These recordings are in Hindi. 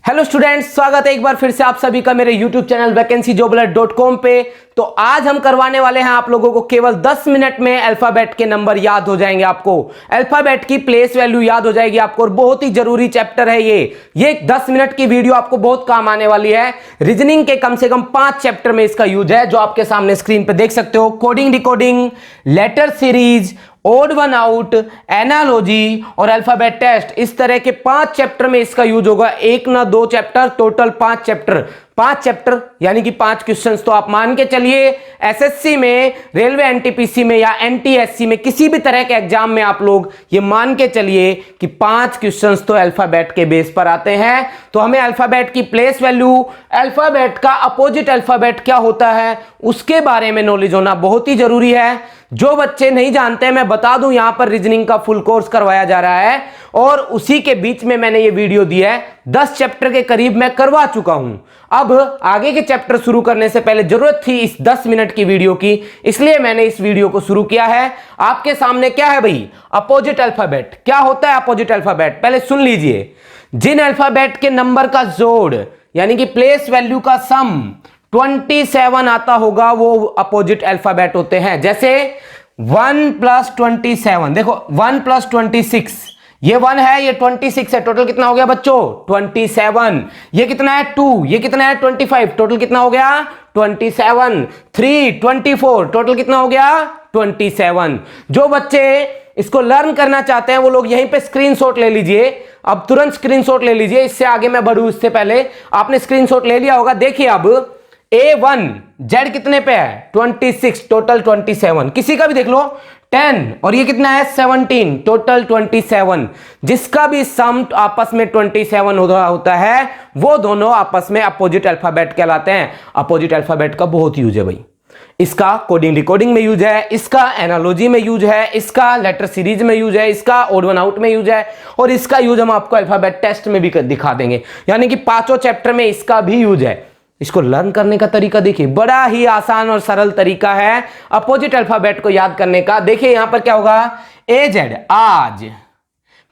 हेलो स्टूडेंट्स, स्वागत है एक बार फिर से आप सभी का मेरे यूट्यूब चैनल vacancyjobalert.com पे। तो आज हम करवाने वाले हैं आप लोगों को केवल 10 मिनट में अल्फाबेट के नंबर याद हो जाएंगे। आपको अल्फाबेट की प्लेस वैल्यू याद हो जाएगी आपको, और बहुत ही जरूरी चैप्टर है ये 10 मिनट की वीडियो आपको बहुत काम आने वाली है। रीजनिंग के कम से कम 5 चैप्टर में इसका यूज है, जो आपके सामने स्क्रीन पे देख सकते हो। Coding, decoding, letter series, odd one out, analogy और अल्फाबेट टेस्ट, इस तरह के 5 चैप्टर में इसका यूज होगा। एक ना 2 चैप्टर, टोटल 5 चैप्टर यानी कि 5 क्वेश्चंस। तो आप मान के चलिए एसएससी में, रेलवे एनटीपीसी में या एनटीएससी में, किसी भी तरह के एग्जाम में आप लोग ये मान के चलिए कि 5 क्वेश्चंस तो अल्फाबेट के बेस पर आते हैं। तो हमें अल्फाबेट की प्लेस वैल्यू, अल्फाबेट का अपोजिट अल्फाबेट क्या होता है, उसके बारे में नॉलेज होना बहुत ही जरूरी है। जो बच्चे नहीं जानते, मैं बता दूं, यहां पर रीजनिंग का फुल कोर्स करवाया जा रहा है, और उसी के बीच में मैंने ये वीडियो दी है। 10 चैप्टर के करीब मैं करवा चुका हूं। अब आगे के चैप्टर शुरू करने से पहले जरूरत थी इस 10 मिनट की वीडियो की, इसलिए मैंने इस वीडियो को शुरू किया है। आपके सामने क्या है भाई, अपोजिट अल्फाबेट। क्या होता है अपोजिट अल्फाबेट, पहले सुन लीजिए। जिन अल्फाबेट के नंबर का जोड़ यानी कि प्लेस वैल्यू का सम 27 आता होगा, वो अपोजिट अल्फाबेट होते हैं। जैसे 1 + 27, देखो 1 + 26, ये 1 है, ये 26 है, टोटल कितना हो गया बच्चों 27। ये कितना है 2, ये कितना है 25, टोटल कितना हो गया 27। 3 24, टोटल कितना हो गया 27। जो बच्चे इसको लर्न करना चाहते हैं वो लोग यहीं पे स्क्रीनशॉट ले लीजिए। अब तुरंत स्क्रीनशॉट ले लीजिए, इससे आगे मैं बढ़ूं इससे पहले आपने स्क्रीनशॉट ले लिया होगा। देखिए अब A1 Z कितने पे है 26, टोटल 27। किसी का भी देख लो 10, और ये कितना है 17, टोटल 27। जिसका भी सम आपस में 27 होता है, वो दोनों आपस में अपोजिट अल्फाबेट कहलाते हैं। अपोजिट अल्फाबेट का बहुत यूज है भाई। इसका कोडिंग डिकोडिंग में यूज है, इसका एनालॉजी में यूज है, इसका लेटर सीरीज में यूज है, इसका ओड वन आउट में यूज है, और इसका यूज हम आपको अल्फाबेट टेस्ट में भी दिखा देंगे। यानी कि 5 चैप्टर में इसका भी यूज है। इसको लर्न करने का तरीका देखिए, बड़ा ही आसान और सरल तरीका है अपोजिट अल्फाबेट को याद करने का। देखिए यहां पर क्या होगा, AZ आज,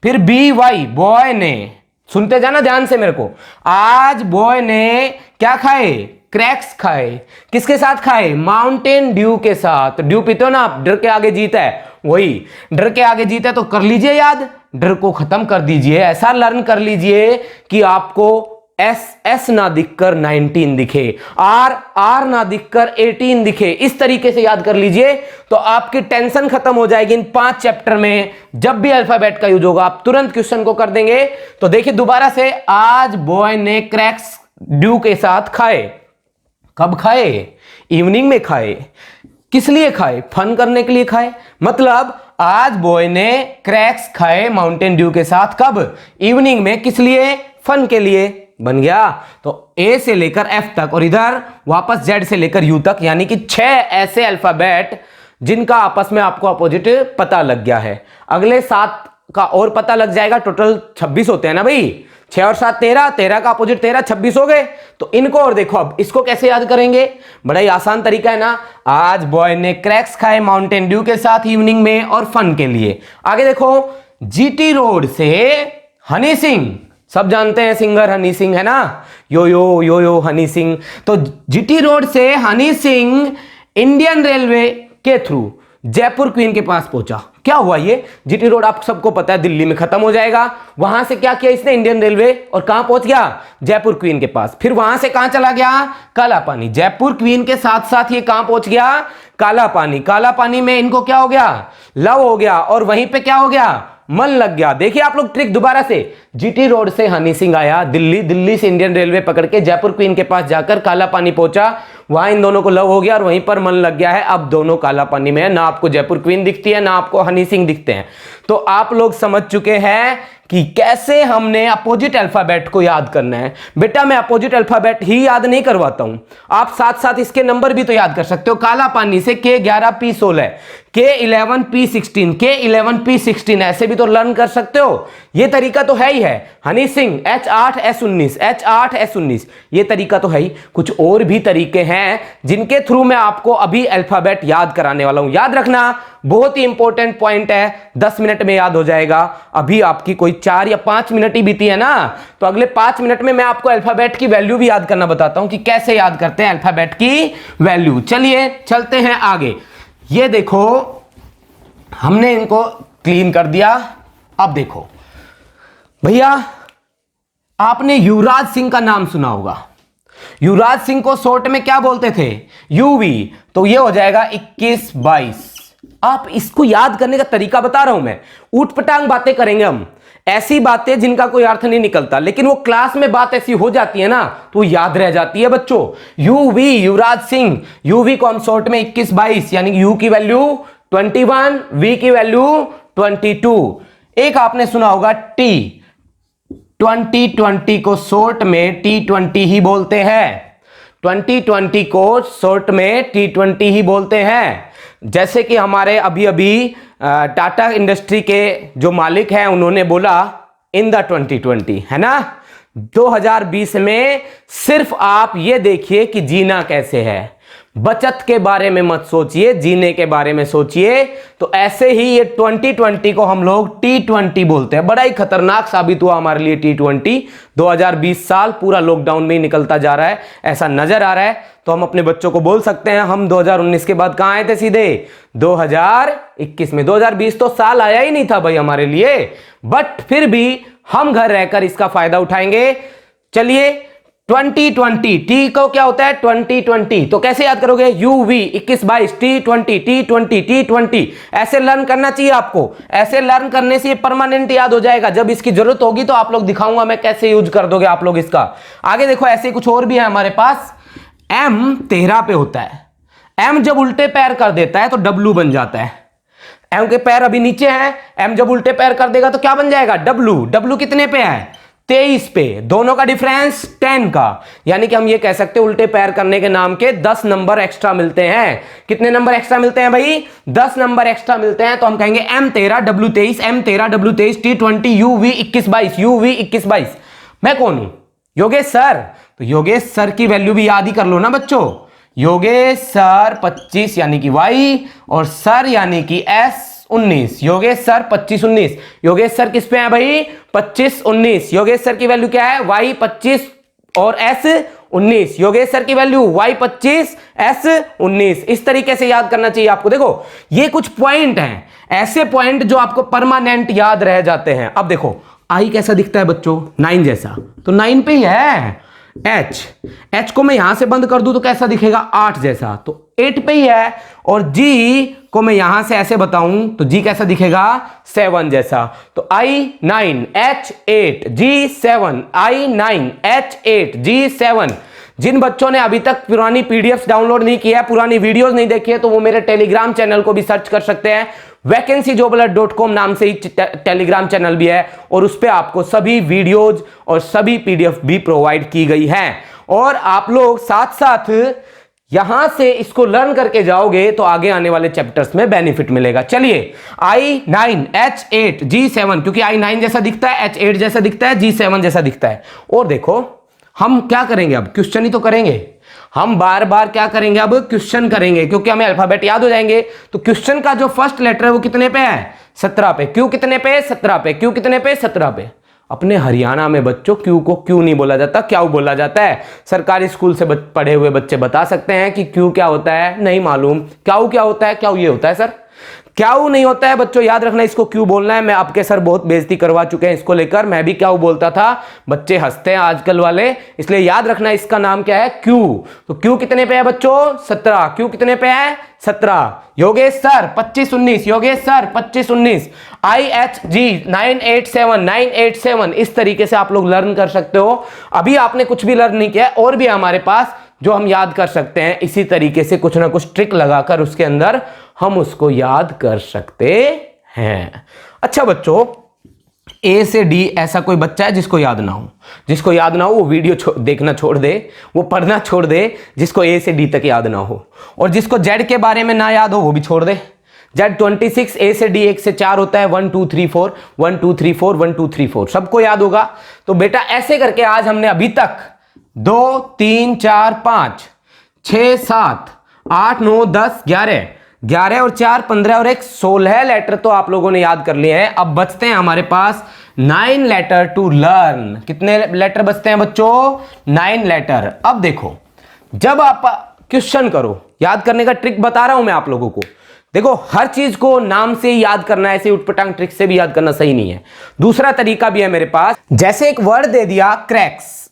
फिर BY बॉय ने, सुनते जाना ध्यान से मेरे को। आज बॉय ने क्या खाए, क्रैक्स खाए। किसके साथ खाए, माउंटेन ड्यू के साथ। ड्यू पीते हो ना आप, डर के आगे जीत है, वही डर के आगे जीत है। तो कर लीजिए याद, डर को खत्म कर दीजिए। ऐसा लर्न कर लीजिए कि आपको S ना दिखकर 19 दिखे, R ना दिखकर 18 दिखे। इस तरीके से याद कर लीजिए, तो आपकी टेंशन खत्म हो जाएगी। इन 5 चैप्टर में जब भी अल्फाबेट का यूज होगा, आप तुरंत क्वेश्चन को कर देंगे। तो देखिए दोबारा से, आज बॉय ने क्रैक्स ड्यू के साथ खाए। कब खाए, इवनिंग में खाए। किस लिए खाए, फन करने के लिए खाए। मतलब आज बॉय ने क्रैक्स खाए माउंटेन ड्यू के साथ, कब, इवनिंग में। किस लिए, फन के लिए। बन गया। तो A से लेकर F तक, और इधर वापस Z से लेकर U तक, यानी कि 6 ऐसे अल्फाबेट जिनका आपस में आपको अपोजिट पता लग गया है। अगले 7 का और पता लग जाएगा। टोटल 26 होते हैं ना भाई, 6 और 7 13, 13 का अपोजिट 13, 26 हो गए। तो इनको और देखो, अब इसको कैसे याद करेंगे, बड़ा ही आसान तरीका है ना। आज बॉय ने क्रैक्स खाए माउंटेन ड्यू के साथ इवनिंग में और फन के लिए। आगे देखो, GT रोड से हनी सिंह, सब जानते हैं सिंगर हनी सिंह है ना, यो यो हनी सिंह। तो GT रोड से हनी सिंह इंडियन रेलवे के थ्रू जयपुर क्वीन के पास पहुंचा। क्या हुआ, ये GT रोड आप सबको पता है दिल्ली में खत्म हो जाएगा। वहां से क्या किया इसने, इंडियन रेलवे, और कहां पहुंच गया, जयपुर क्वीन के पास। फिर वहां से कहां चला गया, काला पानी। जयपुर क्वीन के साथ साथ ये कहां पहुंच गया, काला पानी। काला पानी में इनको क्या हो गया, लव हो गया, और वहीं पे क्या हो गया, मन लग गया। देखिए आप लोग ट्रिक दोबारा से, GT रोड से हनी सिंह आया दिल्ली, दिल्ली से इंडियन रेलवे पकड़ के जयपुर क्वीन के पास जाकर काला पानी पहुंचा। वहां इन दोनों को लव हो गया और वहीं पर मन लग गया है। अब दोनों काला पानी में है, ना आपको जयपुर क्वीन दिखती है ना आपको हनी सिंह दिखते हैं। तो आप लोग समझ चुके हैं कि कैसे हमने अपोजिट अल्फाबेट को याद करना है। बेटा मैं अपोजिट अल्फाबेट ही याद नहीं करवाता हूं, आप साथ साथ इसके नंबर भी तो याद कर सकते हो। काला पानी से K11 P16, K11 P16, K11 P16, ऐसे भी तो लर्न कर सकते हो। ये तरीका तो है ही है। Honey Singh H8 S19, H8 S19, ये तरीका तो है ही। कुछ और भी तरीके हैं जिनके थ्रू मैं आपको अभी अल्फाबेट याद कराने वाला हूं। याद रखना, बहुत ही इंपॉर्टेंट पॉइंट है, 10 मिनट में याद हो जाएगा। अभी आपकी कोई 4 या 5 मिनट ही बीती है ना, तो अगले 5 मिनट में मैं आपको अल्फाबेट की वैल्यू भी याद करना बताता हूं कि कैसे याद करते हैं अल्फाबेट की वैल्यू। चलिए चलते हैं आगे। ये देखो हमने इनको क्लीन कर दिया। अब देखो भैया, आपने युवराज सिंह का नाम सुना होगा। युवराज सिंह को शॉर्ट में क्या बोलते थे? यूवी। तो ये हो जाएगा 21-22। आप इसको याद करने का तरीका बता रहा हूं मैं। ऊटपटांग बातें करेंगे हम, ऐसी बातें जिनका कोई अर्थ नहीं निकलता, लेकिन वो क्लास में बात ऐसी हो जाती है ना तो याद रह जाती है बच्चों। यूवी, युवराज सिंह। यूवी को हम शॉर्ट में 21-22, यानी यू की वैल्यू 21, वी की वैल्यू 22। एक आपने सुना होगा टी, 2020 को शॉर्ट में T20 ही बोलते हैं। 2020 को शॉर्ट में T20 ही बोलते हैं। जैसे कि हमारे अभी अभी टाटा इंडस्ट्री के जो मालिक हैं उन्होंने बोला इन द 2020, है ना। 2020 में सिर्फ आप ये देखिए कि जीना कैसे है, बचत के बारे में मत सोचिए, जीने के बारे में सोचिए। तो ऐसे ही ये 2020 को हम लोग T20 बोलते हैं। बड़ा ही खतरनाक साबित हुआ हमारे लिए T20। 2020 साल पूरा लॉकडाउन में ही निकलता जा रहा है, ऐसा नजर आ रहा है। तो हम अपने बच्चों को बोल सकते हैं हम 2019 के बाद कहां आए थे? सीधे 2021 में। 2020 तो साल आया ही नहीं था भाई हमारे लिए, बट फिर भी हम घर रहकर इसका फायदा उठाएंगे। चलिए 2020, टी को क्या होता है? 2020। तो कैसे याद करोगे? UV 21-22, T20, T20, T20। ऐसे लर्न करना चाहिए आपको। ऐसे लर्न करने से ये परमानेंट याद हो जाएगा। जब इसकी जरूरत होगी तो आप लोग दिखाऊंगा मैं कैसे यूज कर दोगे आप लोग इसका। आगे देखो, ऐसे कुछ और भी है हमारे पास। एम 13 पे होता है। एम जब उल्टे पैर कर देता है तो डब्लू बन जाता है। एम के पैर अभी नीचे हैं, एम जब उल्टे पैर कर देगा तो क्या बन जाएगा? डब्लू। डब्लू कितने पे है? 23 पे। दोनों का डिफरेंस 10 का, यानी कि हम ये कह सकते हैं उल्टे पैर करने के नाम के 10 नंबर एक्स्ट्रा मिलते हैं। कितने नंबर एक्स्ट्रा मिलते हैं भाई? 10 नंबर एक्स्ट्रा मिलते हैं। तो हम कहेंगे M13 W23, M13 W23, T20 UV 21-22, UV 21-22। मैं कौन हूं? योगेश सर। तो योगेश सर की वैल्यू भी याद ही कर लो ना बच्चों। योगेश सर 25 यानी कि Y, और सर यानी कि S 19। Yogesh sir 25-19। Yogesh sir किस पे है भाई? 25-19। योगेश सर की वैल्यू क्या है? Y 25 और S 19। योगेश सर की वैल्यू Y 25 S 19। इस तरीके से याद करना चाहिए आपको। देखो ये कुछ पॉइंट हैं, ऐसे पॉइंट जो आपको परमानेंट याद रह जाते हैं। अब देखो I कैसा दिखता है बच्चों? 9 जैसा, तो 9 पे ही है। H को मैं यहां से बंद कर दूं तो कैसा दिखेगा? 8 जैसा, तो 8 पे ही है। और G को मैं यहां से ऐसे बताऊं तो G कैसा दिखेगा? 7 जैसा। तो I9 H8 G7, I9 H8 G7। जिन बच्चों ने अभी तक पुरानी पीडीएफ डाउनलोड नहीं किया है, पुरानी वीडियोस नहीं देखी है, तो वो मेरे टेलीग्राम चैनल को भी सर्च कर सकते हैं। वैकेंसीजोबलर.com नाम से ही टेलीग्राम चैनल भी है, और उस पर आपको सभी वीडियोज और सभी पीडीएफ भी प्रोवाइड की गई हैं। और आप लोग साथ साथ यहां से इसको लर्न करके जाओगे तो आगे आने वाले चैप्टर्स में बेनिफिट मिलेगा। चलिए I9 H8 G7, क्योंकि I9 जैसा दिखता है, H8 जैसा दिखता है, G7 जैसा दिखता है। और देखो हम क्या करेंगे? अब क्वेश्चन ही तो करेंगे हम, बार बार क्या करेंगे? अब क्वेश्चन करेंगे, क्योंकि हमें अल्फाबेट याद हो जाएंगे। तो क्वेश्चन का जो फर्स्ट लेटर है वो कितने पे है? 17 पे। क्यू कितने पे? 17 पे। क्यू कितने पे? 17 पे। अपने हरियाणा में बच्चों क्यू को क्यू नहीं बोला जाता, क्या बोला जाता है? सरकारी स्कूल से पढ़े हुए बच्चे बता सकते हैं कि क्यू क्या होता है? नहीं मालूम। क्याऊ क्या होता है? क्याऊ ये होता है सर। क्याऊ नहीं होता है बच्चों, याद रखना, इसको क्यों बोलना है। मैं आपके सर बहुत बेइज्जती करवा चुके हैं इसको लेकर। मैं भी क्याऊ बोलता था, बच्चे हंसते हैं आजकल वाले, इसलिए याद रखना इसका नाम क्या है? क्यू। तो क्यू कितने पे है बच्चों? 17। क्यू कितने पे है? 17। Yogesh sir 25-19, Yogesh sir 25-19। IHG 987 987। इस तरीके से आप लोग लर्न कर सकते हो। अभी आपने कुछ भी लर्न नहीं किया, और भी हमारे पास जो हम याद कर सकते हैं। इसी तरीके से कुछ ना कुछ ट्रिक लगाकर उसके अंदर हम उसको याद कर सकते हैं। अच्छा बच्चों, A से D ऐसा कोई बच्चा है जिसको याद ना हो? जिसको याद ना हो वो वीडियो देखना छोड़ दे, वो पढ़ना छोड़ दे। जिसको A से D तक याद ना हो, और जिसको Z के बारे में ना याद हो वो भी छोड़ दे। Z26 A से D 1 से 4 होता है, 1 2 3 4 1 2 3 4 1 2 3 4, सबको याद होगा। तो बेटा ऐसे करके आज हमने अभी तक 2 3 4 5 6 7 8 9 10 11 11 और 4 15 और 1 16 लेटर तो आप लोगों ने याद कर लिए हैं। अब बचते हैं हमारे पास 9 लेटर टू लर्न। कितने लेटर बचते हैं बच्चों? 9 लेटर। अब देखो, जब आप क्वेश्चन करो, याद करने का ट्रिक बता रहा हूं मैं आप लोगों को। देखो, हर चीज को नाम से ही याद करना, ऐसे उटपटांग ट्रिक से भी याद करना सही नहीं है। दूसरा तरीका भी है मेरे पास। जैसे एक वर्ड दे दिया क्रैक्स,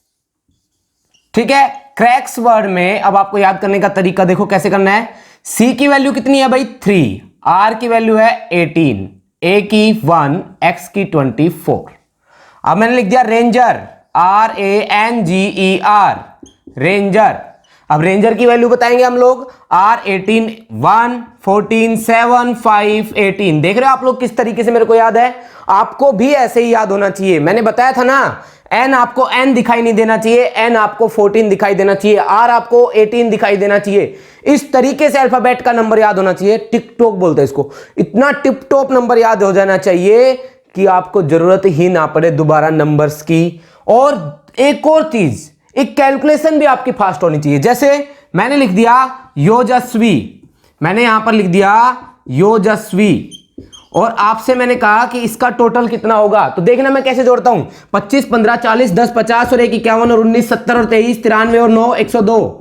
ठीक है, क्रैक्स वर्ड में अब आपको याद करने का तरीका देखो कैसे करना है। सी की वैल्यू कितनी है भाई? 3, आर की वैल्यू है 18, ए की 1, एक्स की 24। अब मैंने लिख दिया रेंजर, RANGER, रेंजर। अब रेंजर की वैल्यू बताएंगे हम लोग, R18 1 14 7 5 18। देख रहे हो आप लोग किस तरीके से मेरे को याद है? आपको भी ऐसे ही याद होना चाहिए। मैंने बताया था ना, N आपको N दिखाई नहीं देना चाहिए, N आपको 14 दिखाई देना चाहिए, R आपको 18 दिखाई देना चाहिए। इस तरीके से अल्फाबेट का नंबर याद होना चाहिए। टिक टॉक बोलते हैं इसको। इतना टिप टॉप नंबर याद हो जाना चाहिए कि आपको जरूरत ही ना पड़े दोबारा नंबर्स की। और एक और चीज, एक कैलकुलेशन भी आपकी फास्ट होनी चाहिए। जैसे मैंने लिख दिया योजस्वी, मैंने यहां पर लिख दिया योजस्वी, और आपसे मैंने कहा कि इसका टोटल कितना होगा। तो देखना मैं कैसे जोड़ता हूं। 25 15 40 10 50 और 1 51 और 19 70 और 23 93 और 9 102।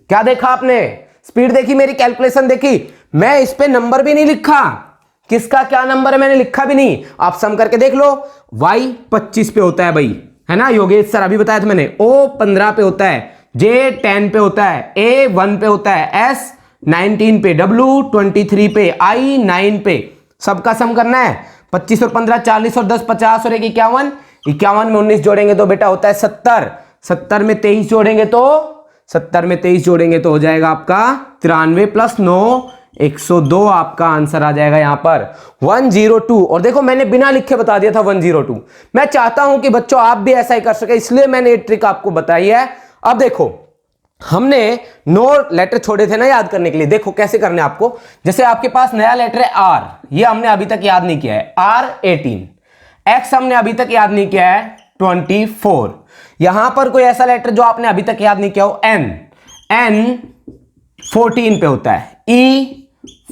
क्या देखा आपने? स्पीड देखी मेरी, कैलकुलेशन देखी। मैं इस पे नंबर भी नहीं लिखा, किसका क्या नंबर है मैंने लिखा भी नहीं। आप सम करके देख लो। Y 25 पे होता है भाई, है ना योगेश सर, अभी बताया था मैंने। O 15 पे होता है, J 10 पे होता है, A 1 पे होता है, S 19 पे, W 23 पे, I 9 पे। सबका सम करना है। 25 और 15 40 और 10 50 और 1 51। 51 में 19 जोड़ेंगे तो बेटा होता है 70। 70 में 23 जोड़ेंगे तो 70 में 23 जोड़ेंगे तो हो जाएगा आपका 93 प्लस 9 102। आपका आंसर आ जाएगा यहां पर 102। और देखो मैंने बिना लिखे बता दिया था 102। मैं चाहता हूं कि बच्चों आप भी ऐसा ही कर सके, इसलिए मैंने ये ट्रिक आपको बताई है। अब देखो, हमने 9 लेटर छोड़े थे ना याद करने के लिए। देखो कैसे करने आपको। जैसे आपके पास नया लेटर है R, ये हमने अभी तक याद नहीं किया है, R18। X हमने अभी तक याद नहीं किया है, 24। यहां पर कोई ऐसा लेटर जो आपने अभी तक याद नहीं किया हो, N 14 पे होता है, E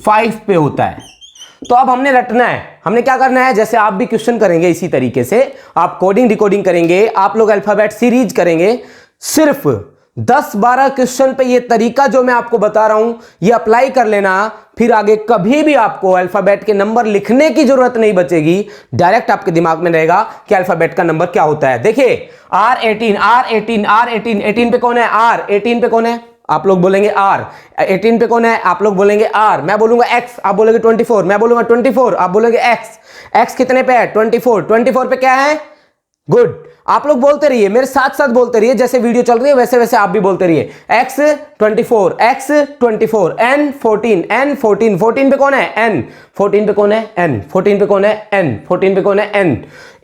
5 पे होता है। तो अब हमने रटना है, हमने क्या करना है, जैसे आप भी क्वेश्चन करेंगे इसी तरीके से आप कोडिंग डिकोडिंग करेंगे, आप लोग अल्फाबेट सीरीज करेंगे। सिर्फ 10-12 क्वेश्चन पे ये तरीका जो मैं आपको बता रहा हूं ये अप्लाई कर लेना, फिर आगे कभी भी आपको अल्फाबेट के नंबर लिखने की जरूरत नहीं बचेगी। डायरेक्ट आपके दिमाग में रहेगा कि अल्फाबेट का नंबर क्या होता है। देखिए R18 R18 R18, 18 पे कौन है? R। 18 पे कौन है? आप लोग बोलेंगे R। 18 पे कौन है? आप लोग बोलेंगे R। मैं बोलूंगा X, आप बोलेंगे 24। मैं बोलूंगा 24, आप बोलेंगे X। X कितने पे है? 24। 24 पे क्या है? गुड। आप लोग बोलते रहिए, मेरे साथ साथ बोलते रहिए, जैसे वीडियो चल रही है वैसे वैसे आप भी बोलते रहिए। X 24, X 24, N 14, N 14, 14 पे कौन है? N। 14 पे कौन है? N। 14 पे कौन है? N। 14 पे कौन है? N।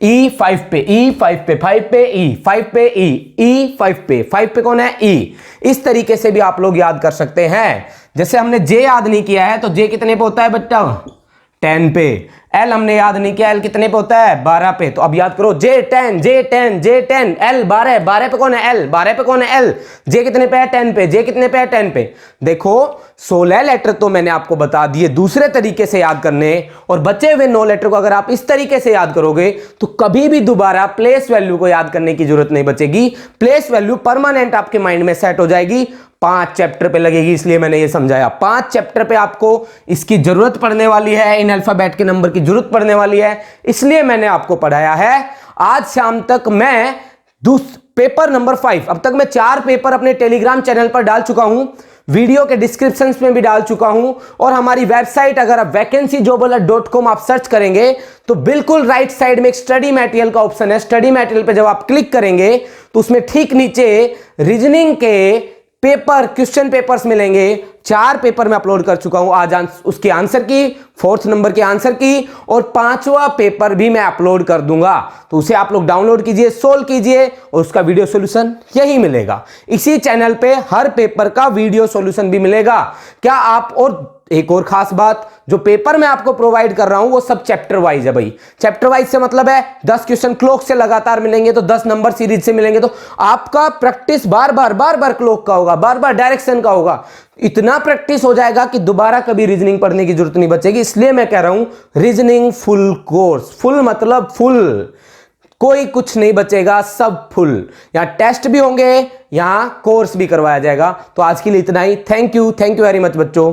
E 5 पे, E 5 पे, 5 पे E, 5 पे E, E 5 पे, 5 पे कौन है? E। इस तरीके से भी आप लोग याद कर सकते हैं। जैसे हमने J याद नहीं किया है तो J कितने पे होता है बच्चा? 10 पे। L हमने याद नहीं किया, L कितने पे होता है? 12 पे। तो अब याद करो J10 J10 J10, L 12, 12 पे कौन है? L। 12 पे कौन है? L। J कितने पे है? 10 पे। J कितने पे है? 10 पे। देखो 16 लेटर तो मैंने आपको बता दिए दूसरे तरीके से याद करने, और बचे हुए 9 लेटर को अगर आप इस तरीके से याद करोगे तो कभी भी दोबारा प्लेस वैल्यू को याद करने की जरूरत नहीं बचेगी। प्लेस वैल्यू परमानेंट आपके माइंड में सेट हो जाएगी। 5 चैप्टर पे लगेगी, इसलिए मैंने ये समझाया। 5 चैप्टर पे आपको इसकी जरूरत पड़ने वाली है, इन अल्फाबेट के नंबर की जरूरत पड़ने वाली है, इसलिए मैंने आपको पढ़ाया है। आज शाम तक मैं पेपर नंबर 5, अब तक मैं 4 पेपर अपने टेलीग्राम चैनल पर डाल चुका हूं, वीडियो के डिस्क्रिप्शन में भी डाल चुका हूं, और हमारी वेबसाइट अगर आप vacancyjobalert.com आप सर्च करेंगे तो बिल्कुल राइट साइड में एक स्टडी मटेरियल का ऑप्शन है। स्टडी मटेरियल पे जब आप क्लिक करेंगे तो उसमें ठीक नीचे रीजनिंग के पेपर, क्वेश्चन पेपर्स मिलेंगे। 4 पेपर मैं अपलोड कर चुका हूं आज, उसके आंसर की, 4th नंबर के आंसर की, और 5वां पेपर भी मैं अपलोड कर दूंगा। तो उसे आप लोग डाउनलोड कीजिए, सोल्व कीजिए, और उसका वीडियो सॉल्यूशन यही मिलेगा। इसी चैनल पे हर पेपर का वीडियो सॉल्यूशन भी मिलेगा। क्या आप, और एक और खास बात, जो पेपर मैं आपको प्रोवाइड कर रहा हूं वो सब चैप्टर वाइज है भाई। चैप्टर वाइज से मतलब है 10 क्वेश्चन क्लॉक से लगातार मिलेंगे तो 10 नंबर सीरीज से मिलेंगे, तो आपका प्रैक्टिस बार बार क्लॉक का होगा, बार बार डायरेक्शन का होगा। इतना प्रैक्टिस हो जाएगा कि दोबारा कभी रीजनिंग पढ़ने की जरूरत नहीं बचेगी। इसलिए मैं कह रहा हूं रीजनिंग फुल कोर्स, फुल मतलब फुल, कोई कुछ नहीं बचेगा, सब फुल। यहां टेस्ट भी होंगे, यहां कोर्स भी करवाया जाएगा। तो आज के लिए इतना ही। थैंक यू वेरी मच बच्चों।